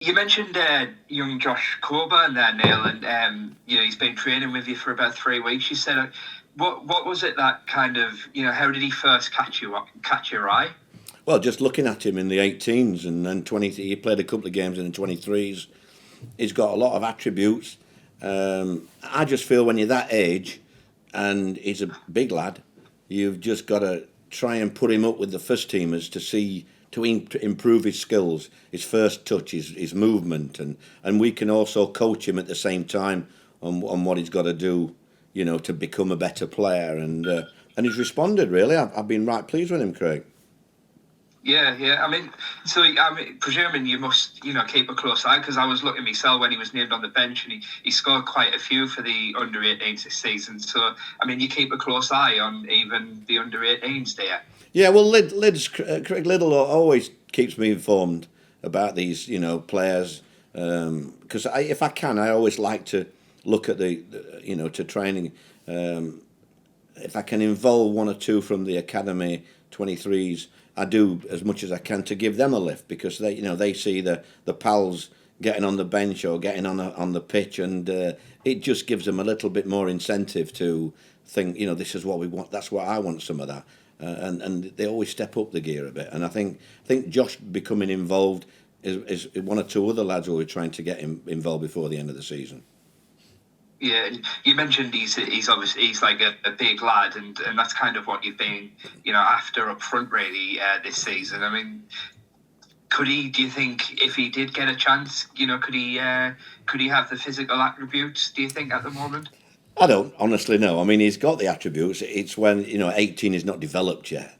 You mentioned young Josh Coburn there, Neil, and he's been training with you for about 3 weeks. You said, what was it that kind of, how did he first catch your eye? Well, just looking at him in the 18s and then 20, he played a couple of games in the 23s. He's got a lot of attributes. I just feel when you're that age, and he's a big lad, you've just got to try and put him up with the first teamers to improve his skills, his first touch, his movement, and we can also coach him at the same time on what he's got to do, to become a better player. And he's responded really. I've been right pleased with him, Craig. Yeah. Presuming you must, keep a close eye, because I was looking myself when he was named on the bench, and he scored quite a few for the under-18s this season. So, you keep a close eye on even the under-18s there. Yeah, well, Craig Liddell always keeps me informed about these, players. Because if I can, I always like to look at to training. If I can involve one or two from the academy 23s, I do as much as I can to give them a lift, because they see the pals getting on the bench or getting on the pitch, and it just gives them a little bit more incentive to think, this is what we want. That's what I want, some of that. And they always step up the gear a bit. And I think Josh becoming involved is one or two other lads who we're trying to get him involved before the end of the season. Yeah, you mentioned he's like a big lad, and that's kind of what you've been, after up front really this season. Do you think if he did get a chance, could he have the physical attributes, do you think, at the moment? I don't honestly know. He's got the attributes. It's when 18 is not developed yet.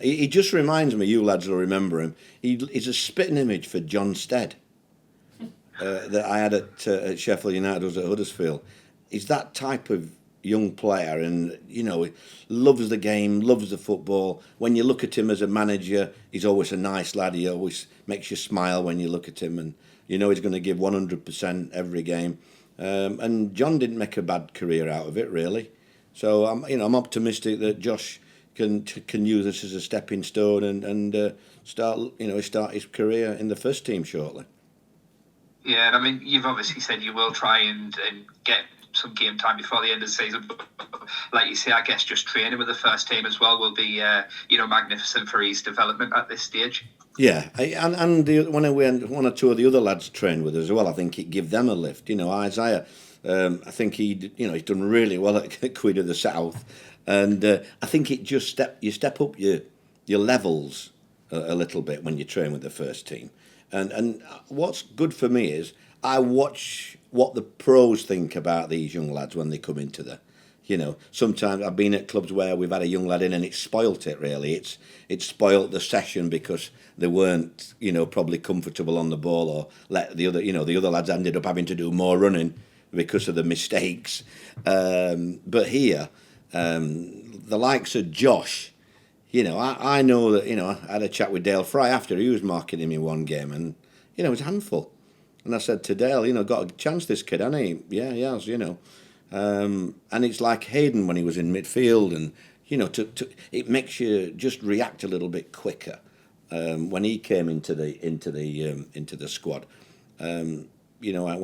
He just reminds me. You lads will remember him. He's a spitting image for John Stead that I had at Sheffield United. Was at Huddersfield. He's that type of young player, and he loves the game, loves the football. When you look at him as a manager, he's always a nice lad. He always makes you smile when you look at him, and he's going to give 100% every game. And John didn't make a bad career out of it, really. So I'm optimistic that Josh can use this as a stepping stone and start his career in the first team shortly. Yeah, and you've obviously said you will try and get some game time before the end of the season. But like you say, I guess just training with the first team as well will be magnificent for his development at this stage. Yeah, and when one or two of the other lads trained with us as well, I think it gave them a lift. Isaiah, I think he's done really well at Queen of the South, and I think it just you step up your levels a little bit when you train with the first team. And what's good for me is I watch what the pros think about these young lads when they come into the. Sometimes I've been at clubs where we've had a young lad in and it's spoilt it really. It's spoilt the session because they weren't, probably comfortable on the ball, or let the other lads ended up having to do more running because of the mistakes. But here, the likes of Josh, I know that, I had a chat with Dale Fry after he was marking him in one game, and, it was a handful. And I said to Dale, got a chance, this kid, hasn't he? Yeah, he has, And it's like Hayden when he was in midfield, and it makes you just react a little bit quicker. When he came into the squad, when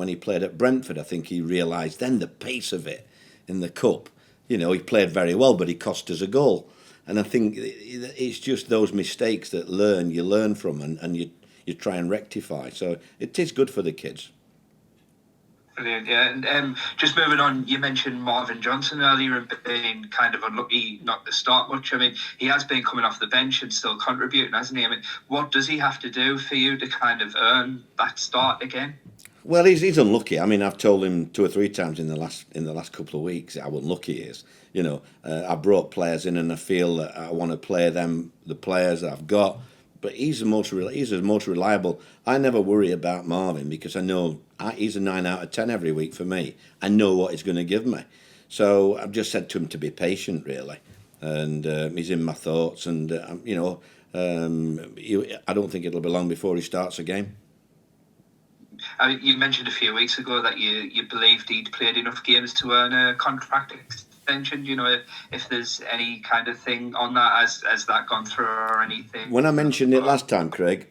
he played at Brentford, I think he realised then the pace of it in the cup. He played very well, but he cost us a goal. And I think it's just those mistakes that you learn from, and you try and rectify. So it is good for the kids. Brilliant, yeah. And just moving on, you mentioned Marvin Johnson earlier and being kind of unlucky not to start much. He has been coming off the bench and still contributing, hasn't he? What does he have to do for you to kind of earn that start again? Well, he's unlucky. I've told him 2 or 3 times in the last couple of weeks how unlucky he is. I brought players in and I feel that I want to play them, the players that I've got. But he's the most reliable. I never worry about Marvin because I know he's a 9 out of 10 every week for me. I know what he's going to give me. So I've just said to him to be patient, really. And he's in my thoughts. And, I don't think it'll be long before he starts a game. You mentioned a few weeks ago that you believed he'd played enough games to earn a contract extension. If there's any kind of thing on that, has that gone through or anything? When I mentioned it last time, Craig,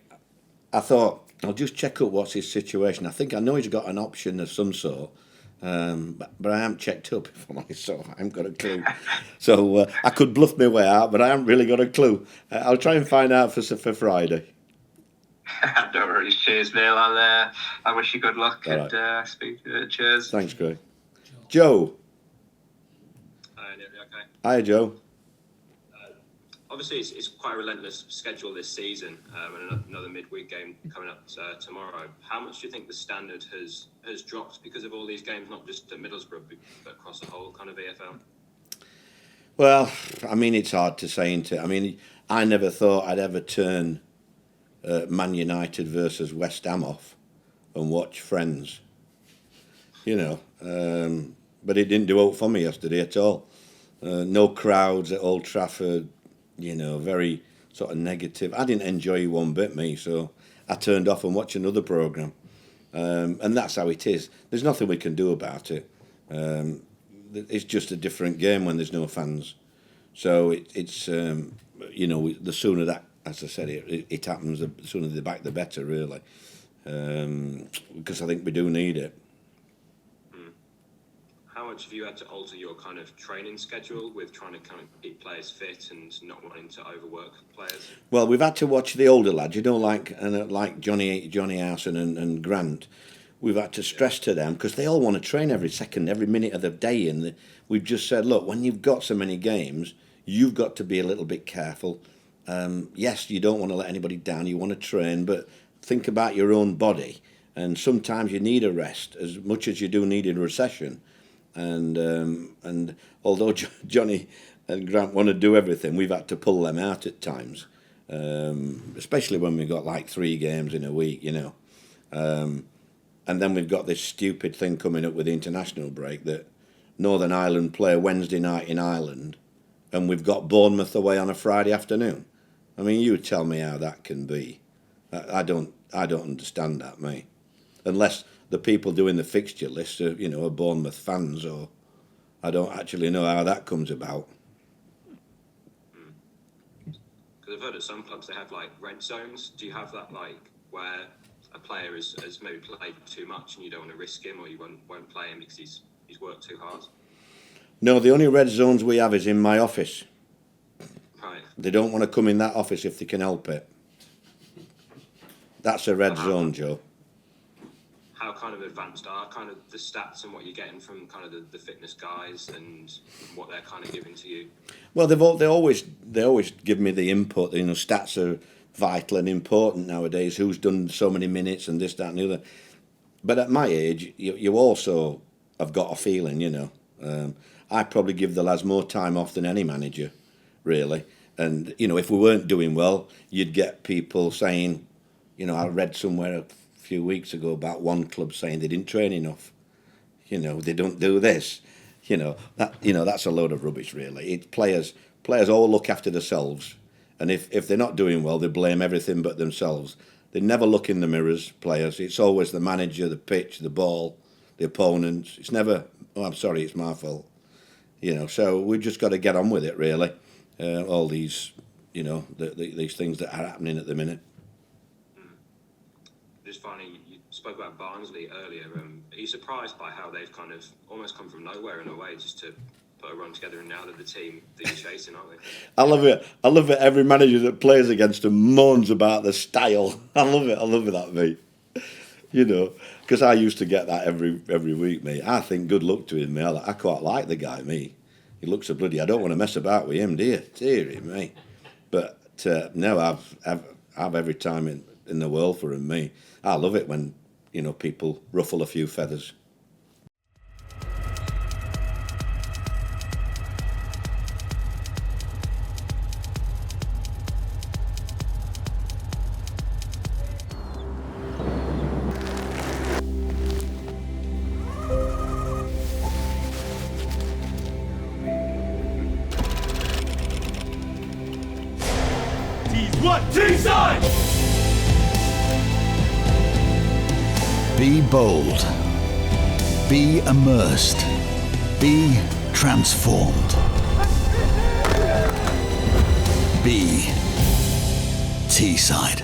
I thought I'll just check up what's his situation. I think I know he's got an option of some sort, but I haven't checked up, if I'm honest, so I haven't got a clue. So I could bluff my way out, but I haven't really got a clue. I'll try and find out for Friday. No worries. Cheers, Neil. I wish you good luck All and speak to you. Cheers. Thanks, Greg. Joe. Hi, Neil. Okay. Hi, Joe. Obviously, it's quite a relentless schedule this season, and another midweek game coming up tomorrow. How much do you think the standard has dropped because of all these games, not just at Middlesbrough, but across the whole kind of EFL? Well, I mean, it's hard to say, isn't it? I mean, I never thought I'd ever turn Man United versus West Ham off and watch Friends, but it didn't do out for me yesterday at all. No crowds at Old Trafford, very sort of negative. I didn't enjoy one bit, me, so I turned off and watched another programme. And that's how it is. There's nothing we can do about it. It's just a different game when there's no fans. So it's the sooner that, as I said, it happens, the sooner they're back, the better, really. Because I think we do need it. How much have you had to alter your kind of training schedule with trying to kind of keep players fit and not wanting to overwork players? Well, we've had to watch the older lads, like Johnny Arson and Grant. We've had to stress to them because they all want to train every second, every minute of the day. And we've just said, look, when you've got so many games, you've got to be a little bit careful. Yes, you don't want to let anybody down. You want to train, but think about your own body. And sometimes you need a rest as much as you do need in a recession. And although Johnny and Grant want to do everything, we've had to pull them out at times, especially when we've got like 3 games in a week, And then we've got this stupid thing coming up with the international break that Northern Ireland play Wednesday night in Ireland, and we've got Bournemouth away on a Friday afternoon. I mean, you tell me how that can be. I don't understand that, mate. Unless the people doing the fixture list are, are Bournemouth fans, or I don't actually know how that comes about. Because I've heard at some clubs they have like red zones. Do you have that, like where a player has maybe played too much and you don't want to risk him, or you won't play him because he's worked too hard? No, the only red zones we have is in my office. Right. They don't want to come in that office if they can help it. That's a red zone, Joe. How kind of advanced are kind of the stats and what you're getting from kind of the fitness guys and what they're kind of giving to you? Well, they always give me the input. Stats are vital and important nowadays. Who's done so many minutes and this, that, and the other. But at my age, you also have got a feeling. I probably give the lads more time off than any manager, really. And if we weren't doing well, you'd get people saying, I read somewhere few weeks ago about one club saying they didn't train enough. They don't do this. That's a load of rubbish, really. It's players all look after themselves, and if they're not doing well, they blame everything but themselves. They never look in the mirrors, players. It's always the manager, the pitch, the ball, the opponents. It's never, oh, I'm sorry, it's my fault. So we've just got to get on with it, really. All these, these things that are happening at the minute. Just finally, you spoke about Barnsley earlier. Are you surprised by how they've kind of almost come from nowhere in a way just to put a run together, and now they're the team that you're chasing, aren't they? I love it. Every manager that plays against them moans about the style. I love it, that, mate. Because I used to get that every week, mate. I think good luck to him, mate. I quite like the guy, me. He looks a bloody... I don't want to mess about with him, dear me. But no, I've every time in the world for him, me. I love it when, people ruffle a few feathers. T-side! Be bold. Be immersed. Be transformed. Be Teesside.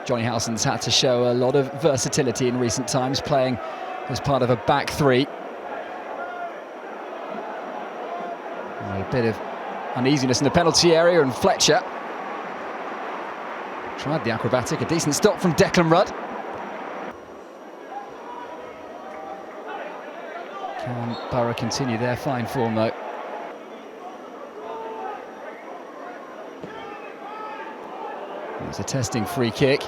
Johnny Howson's had to show a lot of versatility in recent times, playing as part of a back three. A bit of uneasiness in the penalty area, and Fletcher tried the acrobatic. A decent stop from Declan Rudd. Can Boro continue their fine form though? It's a testing free kick.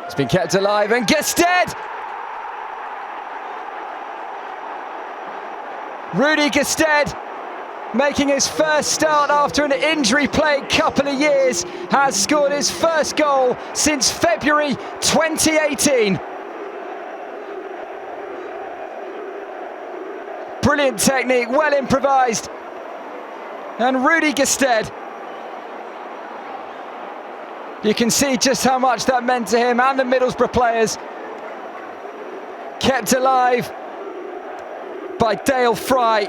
It's been kept alive, and Gested! Rudy Gested, making his first start after an injury-plagued couple of years, has scored his first goal since February 2018. Brilliant technique, well improvised. And Rudy Gested, you can see just how much that meant to him and the Middlesbrough players. Kept alive by Dale Fry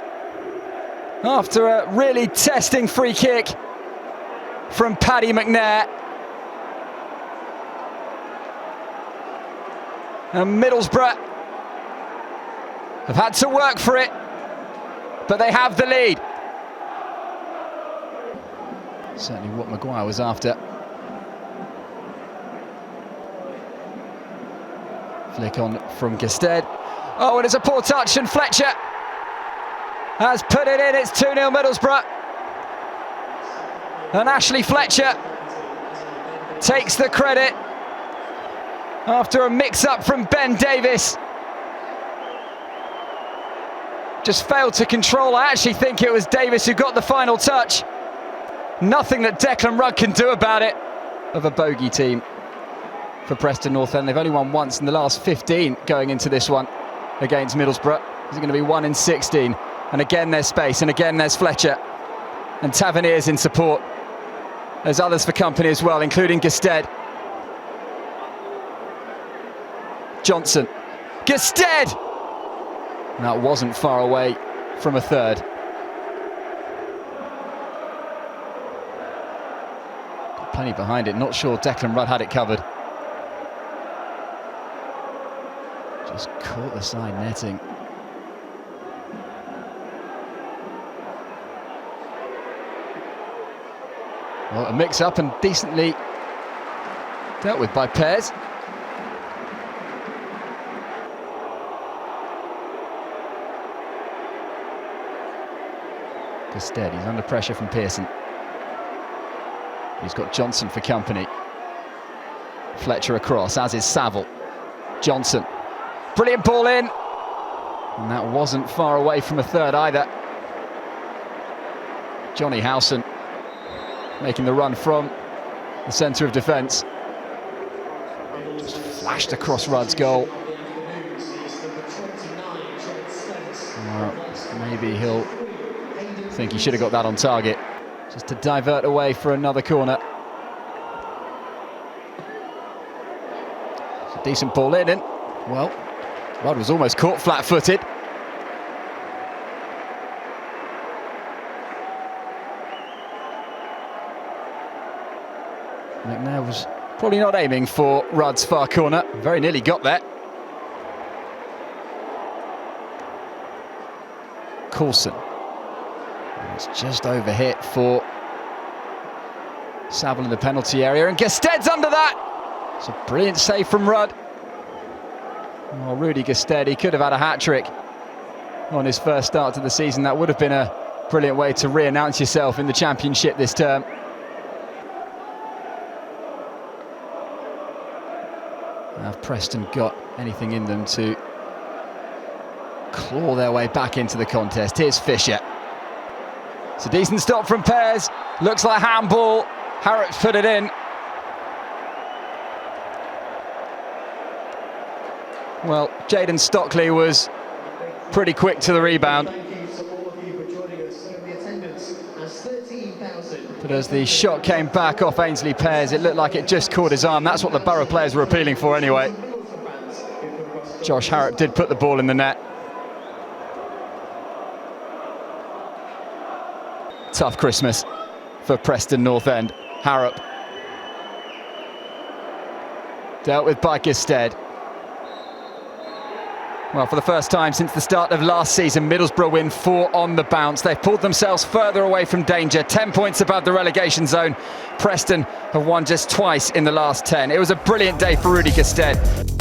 after a really testing free kick from Paddy McNair. And Middlesbrough have had to work for it, but they have the lead. Certainly what Maguire was after. Flick on from Gested. Oh, and it's a poor touch, and Fletcher has put it in. It's 2-0 Middlesbrough. And Ashley Fletcher takes the credit after a mix-up from Ben Davis. Just failed to control. I actually think it was Davis who got the final touch. Nothing that Declan Rudd can do about it. Of a bogey team for Preston North End. They've only won once in the last 15 going into this one against Middlesbrough. Is it going to be 1 in 16? And again there's space, and again there's Fletcher. And Taverniers in support. There's others for company as well, including Gested. Johnson. Gested! That wasn't far away from a third. Got plenty behind it. Not sure Declan Rudd had it covered. Just caught the side netting. Well, a mix-up and decently dealt with by Pears. Gested, he's under pressure from Pearson. He's got Johnson for company. Fletcher across, as is Saville. Johnson. Brilliant ball in. And that wasn't far away from a third either. Johnny Howson making the run from the centre of defence. Just flashed across Rudd's goal. Well, maybe he'll think he should have got that on target. Just to divert away for another corner. It's a decent ball in, and well, Rudd was almost caught flat-footed. McNair was probably not aiming for Rudd's far corner. Very nearly got there. Coulson. It's just overhit for Saville in the penalty area, and Gested's under that. It's a brilliant save from Rudd. Oh, Rudy Gested, he could have had a hat-trick on his first start to the season. That would have been a brilliant way to re-announce yourself in the Championship this term. Have Preston got anything in them to claw their way back into the contest? Here's Fisher. It's a decent stop from Pears. Looks like handball. Harrop's put it in. Well, Jayden Stockley was pretty quick to the rebound. But as the shot came back off Ainsley Pears, it looked like it just caught his arm. That's what the Boro players were appealing for anyway. Josh Harrop did put the ball in the net. Tough Christmas for Preston North End. Harrop Dealt with by Gisted. Well, for the first time since the start of last season, Middlesbrough win 4 on the bounce. They've pulled themselves further away from danger, 10 points above the relegation zone. Preston have won just twice in the last 10. It was a brilliant day for Rudy Gisted.